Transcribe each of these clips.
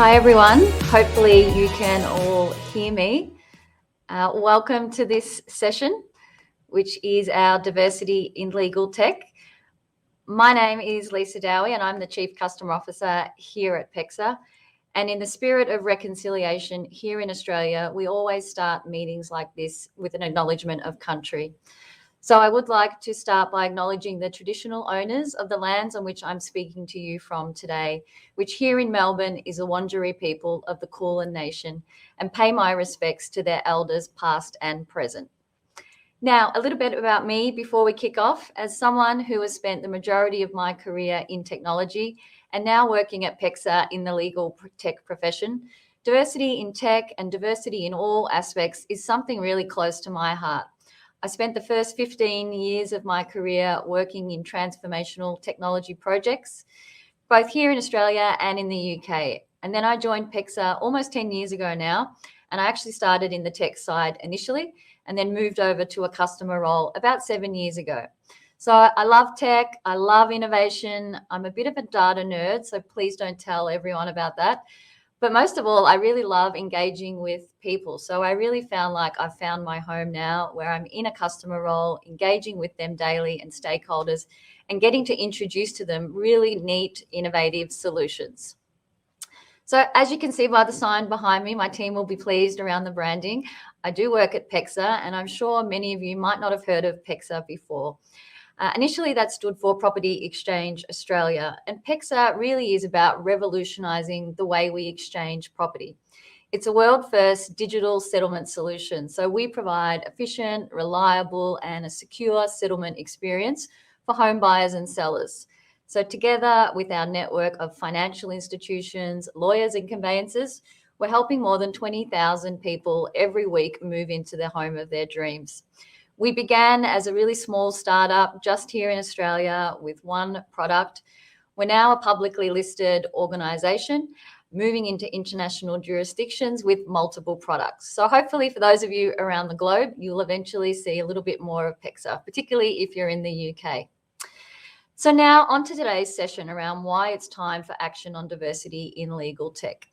Hi everyone, hopefully you can all hear me. Welcome to this session, which is our diversity in legal tech. My name is Lisa Dowie and I'm the Chief Customer Officer here at PEXA. And in the spirit of reconciliation here in Australia, we always start meetings like this with an acknowledgement of country. So I would like to start by acknowledging the traditional owners of the lands on which I'm speaking to you from today, which here in Melbourne is the Wurundjeri people of the Kulin Nation, and pay my respects to their elders past and present. Now, a little bit about me before we kick off. As someone who has spent the majority of my career in technology and now working at PEXA in the legal tech profession, diversity in tech and diversity in all aspects is something really close to my heart. I spent the first 15 years of my career working in transformational technology projects, both here in Australia and in the UK. And then I joined PEXA almost 10 years ago now, and I actually started in the tech side initially and then moved over to a customer role about 7 years ago. So I love tech, I love innovation. I'm a bit of a data nerd, so please don't tell everyone about that. But most of all, I really love engaging with people. So I really found like I've found my home now where I'm in a customer role, engaging with them daily and stakeholders and getting to introduce to them really neat, innovative solutions. So as you can see by the sign behind me, my team will be pleased around the branding. I do work at PEXA, and I'm sure many of you might not have heard of PEXA before. Initially, that stood for Property Exchange Australia, and PEXA really is about revolutionising the way we exchange property. It's a world-first digital settlement solution, so we provide efficient, reliable and a secure settlement experience for home buyers and sellers. So together with our network of financial institutions, lawyers and conveyancers, we're helping more than 20,000 people every week move into the home of their dreams. We began as a really small startup just here in Australia with one product. We're now a publicly listed organisation moving into international jurisdictions with multiple products. So hopefully for those of you around the globe, you'll eventually see a little bit more of PEXA, particularly if you're in the UK. So now on to today's session around why it's time for action on diversity in legal tech.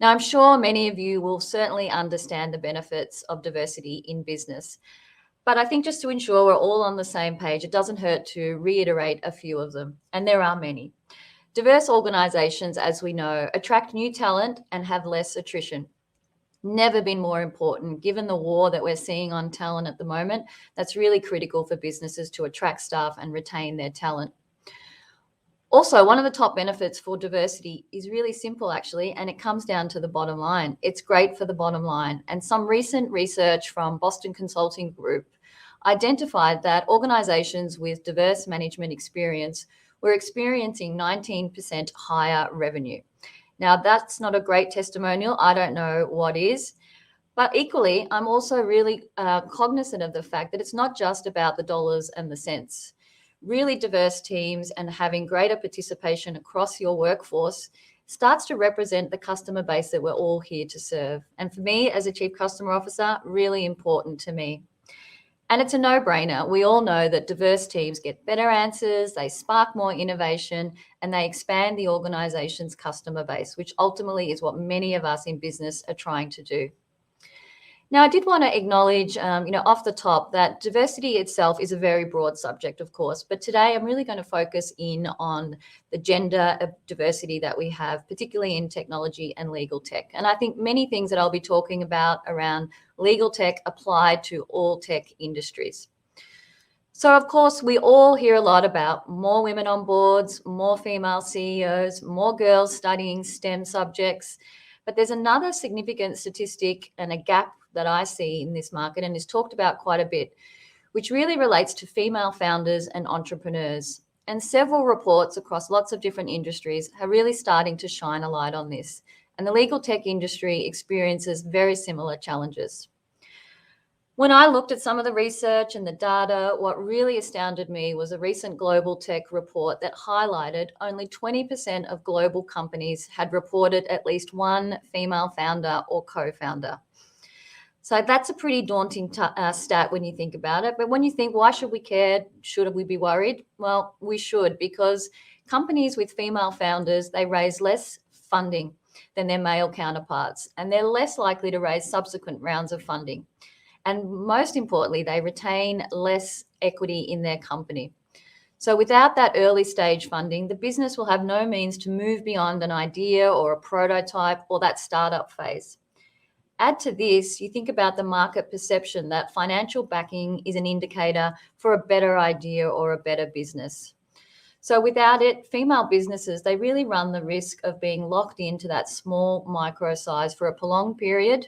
Now, I'm sure many of you will certainly understand the benefits of diversity in business. But I think just to ensure we're all on the same page, it doesn't hurt to reiterate a few of them, and there are many. Diverse organisations, as we know, attract new talent and have less attrition. Never been more important, given the war that we're seeing on talent at the moment. That's really critical for businesses to attract staff and retain their talent. Also, one of the top benefits for diversity is really simple, actually, and it comes down to the bottom line. It's great for the bottom line. And some recent research from Boston Consulting Group identified that organizations with diverse management experience were experiencing 19% higher revenue. Now, that's not a great testimonial. I don't know what is. But equally, I'm also really cognizant of the fact that it's not just about the dollars and the cents. Really diverse teams and having greater participation across your workforce starts to represent the customer base that we're all here to serve. And for me, as a Chief Customer Officer, really important to me. And it's a no-brainer. We all know that diverse teams get better answers, they spark more innovation, and they expand the organization's customer base, which ultimately is what many of us in business are trying to do. Now, I did want to acknowledge, off the top, that diversity itself is a very broad subject, of course, but today I'm really going to focus in on the gender diversity that we have, particularly in technology and legal tech. And I think many things that I'll be talking about around legal tech apply to all tech industries. So, of course, we all hear a lot about more women on boards, more female CEOs, more girls studying STEM subjects. But there's another significant statistic and a gap that I see in this market and is talked about quite a bit, which really relates to female founders and entrepreneurs. And several reports across lots of different industries are really starting to shine a light on this. And the legal tech industry experiences very similar challenges. When I looked at some of the research and the data, what really astounded me was a recent Global Tech report that highlighted only 20% of global companies had reported at least one female founder or co-founder. So that's a pretty daunting stat when you think about it. But when you think, why should we care? Should we be worried? Well, we should, because companies with female founders, they raise less funding. than their male counterparts, and they're less likely to raise subsequent rounds of funding. And most importantly, they retain less equity in their company. So without that early stage funding, the business will have no means to move beyond an idea or a prototype or that startup phase. Add to this, you think about the market perception that financial backing is an indicator for a better idea or a better business. So without it, female businesses, they really run the risk of being locked into that small micro size for a prolonged period,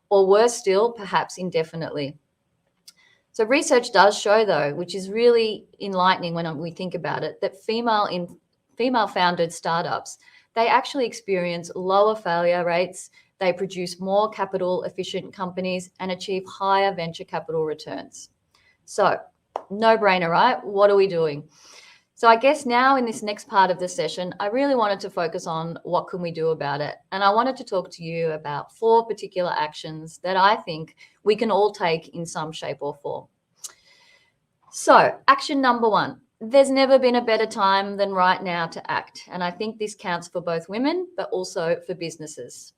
or worse still, perhaps indefinitely. So research does show, though, which is really enlightening when we think about it, that female-founded startups, they actually experience lower failure rates, they produce more capital-efficient companies and achieve higher venture capital returns. So, no-brainer, right? What are we doing? So I guess now in this next part of the session, I really wanted to focus on what can we do about it. And I wanted to talk to you about 4 particular actions that I think we can all take in some shape or form. So action number 1, there's never been a better time than right now to act. And I think this counts for both women, but also for businesses.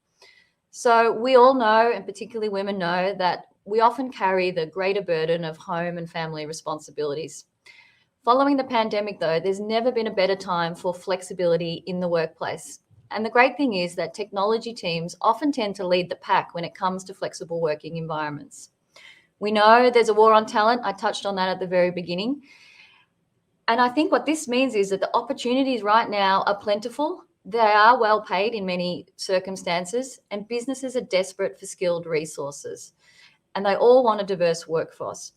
So we all know, and particularly women know, that we often carry the greater burden of home and family responsibilities. Following the pandemic, though, there's never been a better time for flexibility in the workplace. And the great thing is that technology teams often tend to lead the pack when it comes to flexible working environments. We know there's a war on talent. I touched on that at the very beginning. And I think what this means is that the opportunities right now are plentiful. They are well paid in many circumstances, and businesses are desperate for skilled resources. And they all want a diverse workforce.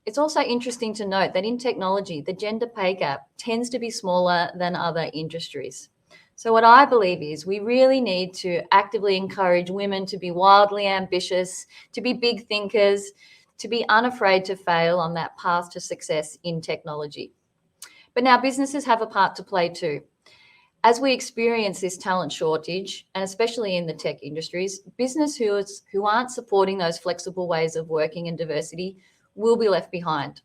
It's also interesting to note that in technology, the gender pay gap tends to be smaller than other industries. So what I believe is we really need to actively encourage women to be wildly ambitious, to be big thinkers, to be unafraid to fail on that path to success in technology. But now businesses have a part to play too. As we experience this talent shortage, and especially in the tech industries, businesses who aren't supporting those flexible ways of working and diversity will be left behind.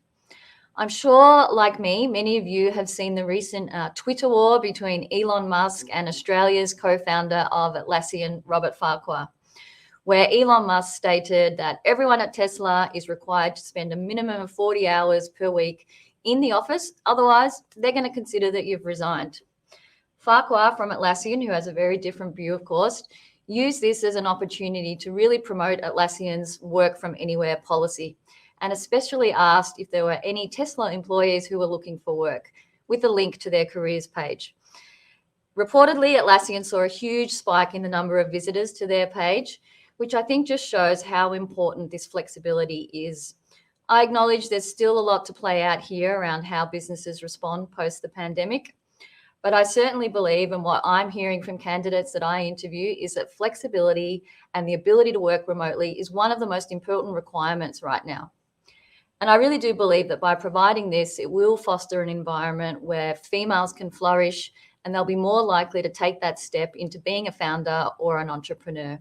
I'm sure, like me, many of you have seen the recent Twitter war between Elon Musk and Australia's co-founder of Atlassian, Robert Farquhar, where Elon Musk stated that everyone at Tesla is required to spend a minimum of 40 hours per week in the office. Otherwise, they're going to consider that you've resigned. Farquhar from Atlassian, who has a very different view, of course, used this as an opportunity to really promote Atlassian's work from anywhere policy, and especially asked if there were any Tesla employees who were looking for work, with a link to their careers page. Reportedly, Atlassian saw a huge spike in the number of visitors to their page, which I think just shows how important this flexibility is. I acknowledge there's still a lot to play out here around how businesses respond post the pandemic, but I certainly believe, and what I'm hearing from candidates that I interview, is that flexibility and the ability to work remotely is one of the most important requirements right now. And I really do believe that by providing this, it will foster an environment where females can flourish and they'll be more likely to take that step into being a founder or an entrepreneur.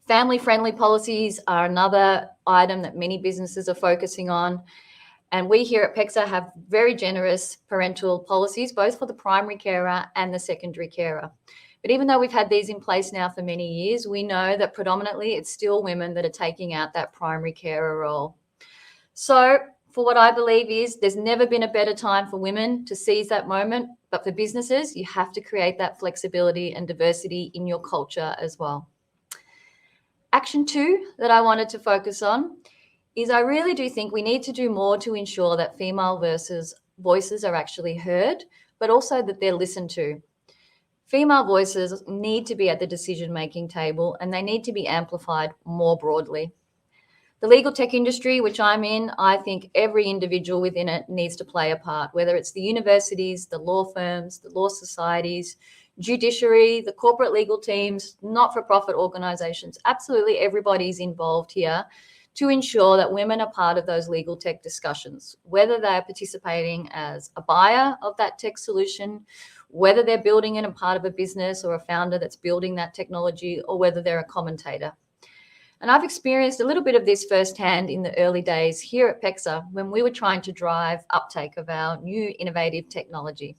Family-friendly policies are another item that many businesses are focusing on. And we here at PEXA have very generous parental policies, both for the primary carer and the secondary carer. But even though we've had these in place now for many years, we know that predominantly it's still women that are taking out that primary carer role. So for what I believe is there's never been a better time for women to seize that moment, but for businesses, you have to create that flexibility and diversity in your culture as well. Action 2 that I wanted to focus on is I really do think we need to do more to ensure that female voices are actually heard, but also that they're listened to. Female voices need to be at the decision-making table and they need to be amplified more broadly. The legal tech industry, which I'm in, I think every individual within it needs to play a part, whether it's the universities, the law firms, the law societies, judiciary, the corporate legal teams, not-for-profit organisations. Absolutely everybody's involved here to ensure that women are part of those legal tech discussions, whether they're participating as a buyer of that tech solution, whether they're building in a part of a business or a founder that's building that technology, or whether they're a commentator. And I've experienced a little bit of this firsthand in the early days here at PEXA when we were trying to drive uptake of our new innovative technology.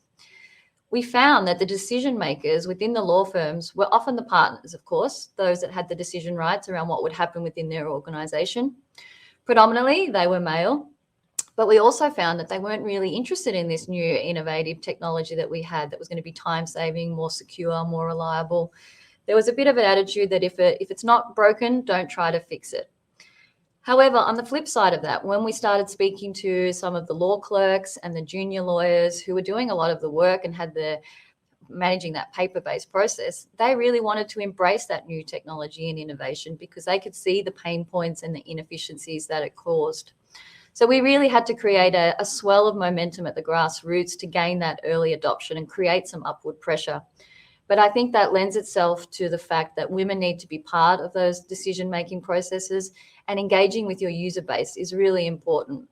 we found that the decision makers within the law firms were often the partners, of course, those that had the decision rights around what would happen within their organization. Predominantly, they were male, but we also found that they weren't really interested in this new innovative technology that we had that was going to be time-saving, more secure, more reliable. There was a bit of an attitude that if it's not broken, don't try to fix it. However, on the flip side of that, when we started speaking to some of the law clerks and the junior lawyers who were doing a lot of the work and had managing that paper-based process, they really wanted to embrace that new technology and innovation because they could see the pain points and the inefficiencies that it caused. So we really had to create a swell of momentum at the grassroots to gain that early adoption and create some upward pressure. But I think that lends itself to the fact that women need to be part of those decision-making processes, and engaging with your user base is really important.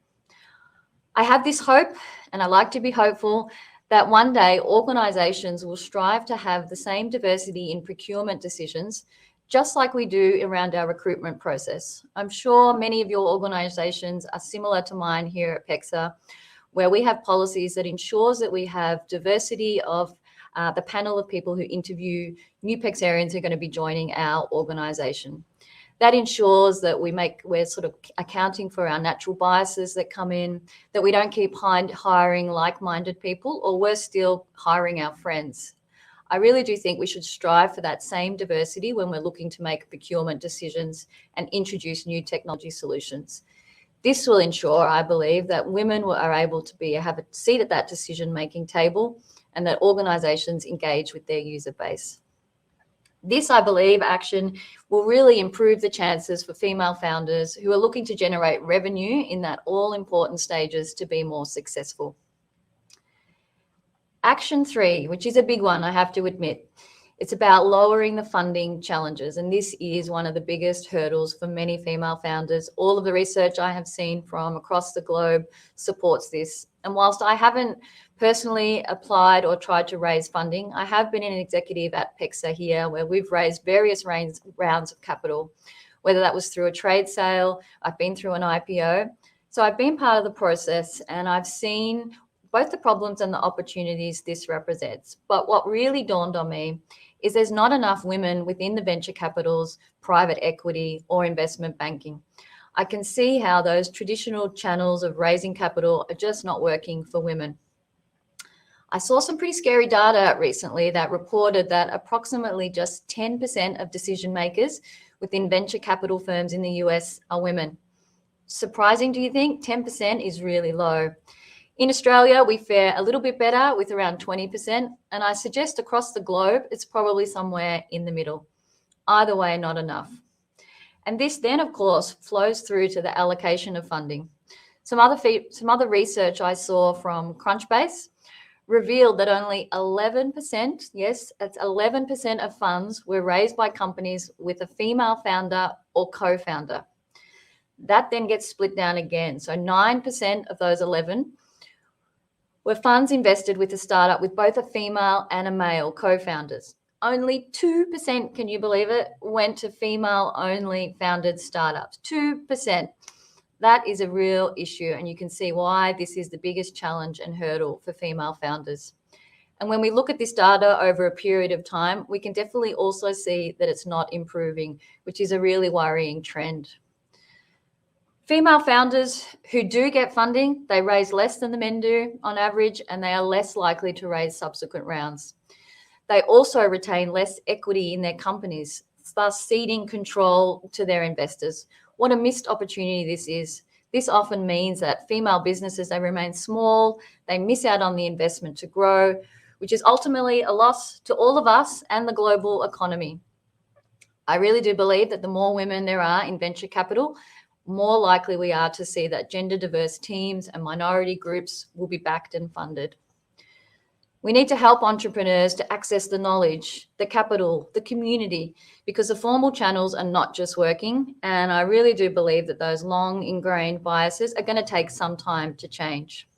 I have this hope, and I like to be hopeful, that one day organizations will strive to have the same diversity in procurement decisions, just like we do around our recruitment process. I'm sure many of your organizations are similar to mine here at PEXA, where we have policies that ensures that we have diversity of the panel of people who interview new PEXArians who are going to be joining our organization. That ensures that we're sort of accounting for our natural biases that come in, that we don't keep hiring like-minded people, or worse still, hiring our friends. I really do think we should strive for that same diversity when we're looking to make procurement decisions and introduce new technology solutions. This will ensure, I believe, that women are able to have a seat at that decision-making table and that organizations engage with their user base. This, I believe, action will really improve the chances for female founders who are looking to generate revenue in that all-important stages to be more successful. Action 3, which is a big one, I have to admit. It's about lowering the funding challenges, and this is one of the biggest hurdles for many female founders. All of the research I have seen from across the globe supports this. And whilst I haven't personally applied or tried to raise funding, I have been an executive at PEXA here, where we've raised various rounds of capital, whether that was through a trade sale, I've been through an IPO. So I've been part of the process, and I've seen both the problems and the opportunities this represents. But what really dawned on me is there's not enough women within the venture capitals, private equity, or investment banking. I can see how those traditional channels of raising capital are just not working for women. I saw some pretty scary data recently that reported that approximately just 10% of decision makers within venture capital firms in the US are women. Surprising, do you think? 10% is really low. In Australia, we fare a little bit better with around 20%, and I suggest across the globe, it's probably somewhere in the middle. Either way, not enough. And this then, of course, flows through to the allocation of funding. Some other research I saw from Crunchbase revealed that only 11%, yes, that's 11% of funds were raised by companies with a female founder or co-founder. That then gets split down again. So 9% of those 11 were funds invested with a startup with both a female and a male co-founders. Only 2%, can you believe it, went to female-only founded startups. 2%. That is a real issue, and you can see why this is the biggest challenge and hurdle for female founders. And when we look at this data over a period of time, we can definitely also see that it's not improving, which is a really worrying trend. Female founders who do get funding, they raise less than the men do on average, and they are less likely to raise subsequent rounds. They also retain less equity in their companies, thus ceding control to their investors. What a missed opportunity this is. This often means that female businesses, they remain small, they miss out on the investment to grow, which is ultimately a loss to all of us and the global economy. I really do believe that the more women there are in venture capital, more likely we are to see that gender diverse teams and minority groups will be backed and funded. We need to help entrepreneurs to access the knowledge, the capital, the community, because the formal channels are not just working. And I really do believe that those long ingrained biases are going to take some time to change.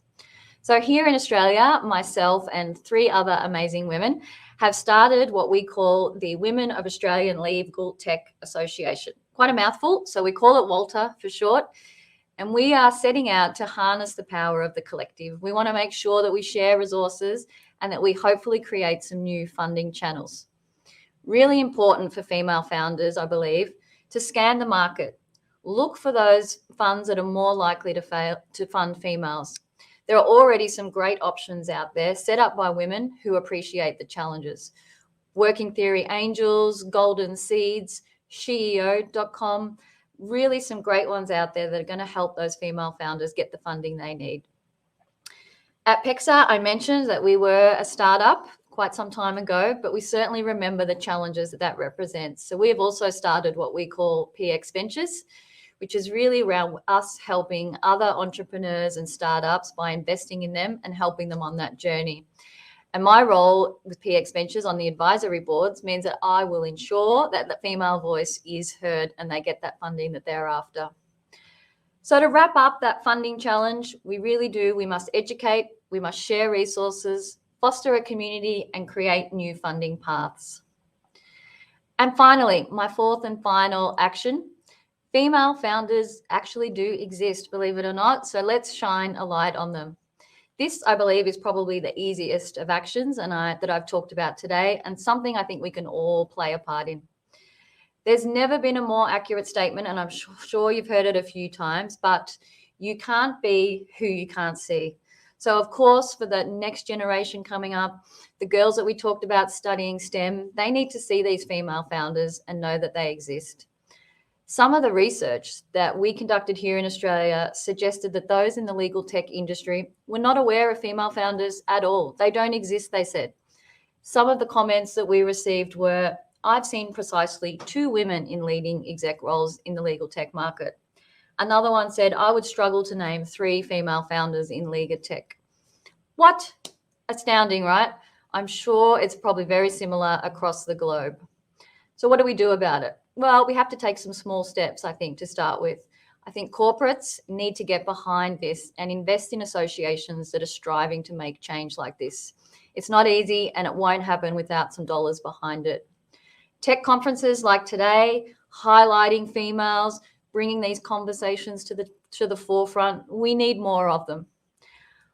So here in Australia, myself and 3 other amazing women have started what we call the Women of Australian LegalTech Association. Quite a mouthful, so we call it Walter for short. And we are setting out to harness the power of the collective. We want to make sure that we share resources and that we hopefully create some new funding channels. Really important for female founders, I believe, to scan the market. Look for those funds that are more likely to fund females. There are already some great options out there set up by women who appreciate the challenges. Working Theory Angels, Golden Seeds, SheEO.com, really some great ones out there that are going to help those female founders get the funding they need. At PEXA, I mentioned that we were a startup quite some time ago, but we certainly remember the challenges that represents. So we have also started what we call PX Ventures, which is really around us helping other entrepreneurs and startups by investing in them and helping them on that journey. And my role with PX Ventures on the advisory boards means that I will ensure that the female voice is heard and they get that funding that they're after. So to wrap up that funding challenge, we must educate, we must share resources, foster a community, and create new funding paths. And finally, my fourth and final action, female founders actually do exist, believe it or not, so let's shine a light on them. This, I believe, is probably the easiest of actions that I've talked about today, and something I think we can all play a part in. There's never been a more accurate statement, and I'm sure you've heard it a few times, but you can't be who you can't see. So, of course, for the next generation coming up, the girls that we talked about studying STEM, they need to see these female founders and know that they exist. Some of the research that we conducted here in Australia suggested that those in the legal tech industry were not aware of female founders at all. They don't exist, they said. Some of the comments that we received were, I've seen precisely 2 women in leading exec roles in the legal tech market. Another one said, I would struggle to name 3 female founders in legal tech. What? Astounding, right? I'm sure it's probably very similar across the globe. So what do we do about it? Well, we have to take some small steps, I think, to start with. I think corporates need to get behind this and invest in associations that are striving to make change like this. It's not easy and it won't happen without some dollars behind it. Tech conferences like today, highlighting females, bringing these conversations to the forefront, we need more of them.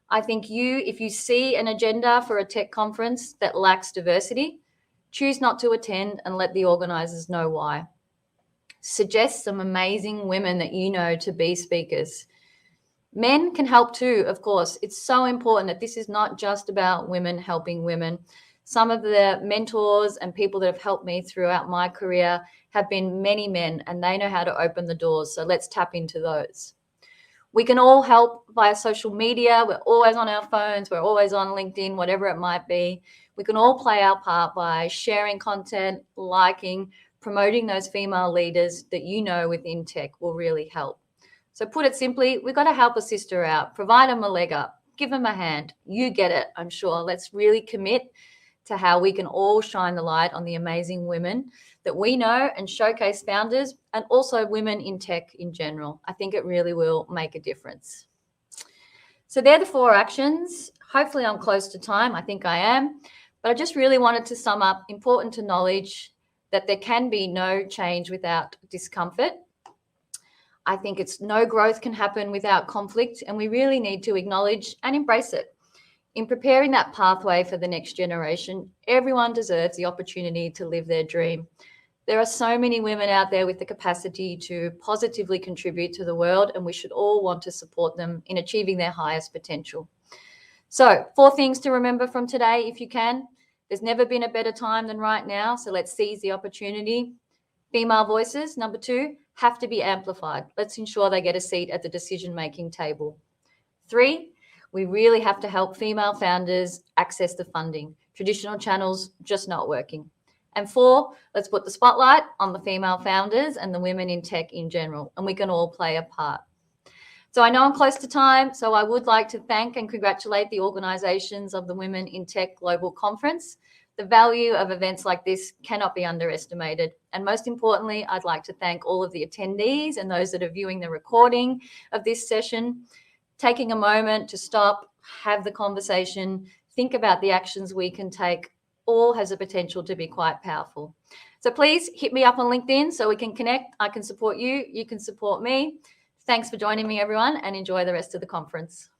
I think if you see an agenda for a tech conference that lacks diversity, choose not to attend and let the organisers know why. Suggest some amazing women that you know to be speakers. Men can help too, of course. It's so important that this is not just about women helping women. Some of the mentors and people that have helped me throughout my career have been many men, and they know how to open the doors. So let's tap into those. We can all help via social media. We're always on our phones. We're always on LinkedIn, whatever it might be. We can all play our part by sharing content, liking, promoting those female leaders that you know within tech will really help. So put it simply, we've got to help a sister out, provide them a leg up, give them a hand. You get it, I'm sure. Let's really commit to how we can all shine the light on the amazing women that we know and showcase founders and also women in tech in general. I think it really will make a difference. So they're the 4 actions. Hopefully I'm close to time. I think I am. But I just really wanted to sum up, important to knowledge that there can be no change without discomfort. I think no growth can happen without conflict, and we really need to acknowledge and embrace it. In preparing that pathway for the next generation, everyone deserves the opportunity to live their dream. There are so many women out there with the capacity to positively contribute to the world, and we should all want to support them in achieving their highest potential. So 4 things to remember from today, if you can. There's never been a better time than right now, so let's seize the opportunity. Female voices, number 2, have to be amplified. Let's ensure they get a seat at the decision-making table. 3, we really have to help female founders access the funding. Traditional channels just not working. And 4, let's put the spotlight on the female founders and the women in tech in general, and we can all play a part. So I know I'm close to time, so I would like to thank and congratulate the organisations of the Women in Tech Global Conference. The value of events like this cannot be underestimated. And most importantly, I'd like to thank all of the attendees and those that are viewing the recording of this session, taking a moment to stop, have the conversation, think about the actions we can take. All has the potential to be quite powerful. So please hit me up on LinkedIn so we can connect. I can support you. You can support me. Thanks for joining me, everyone, and enjoy the rest of the conference.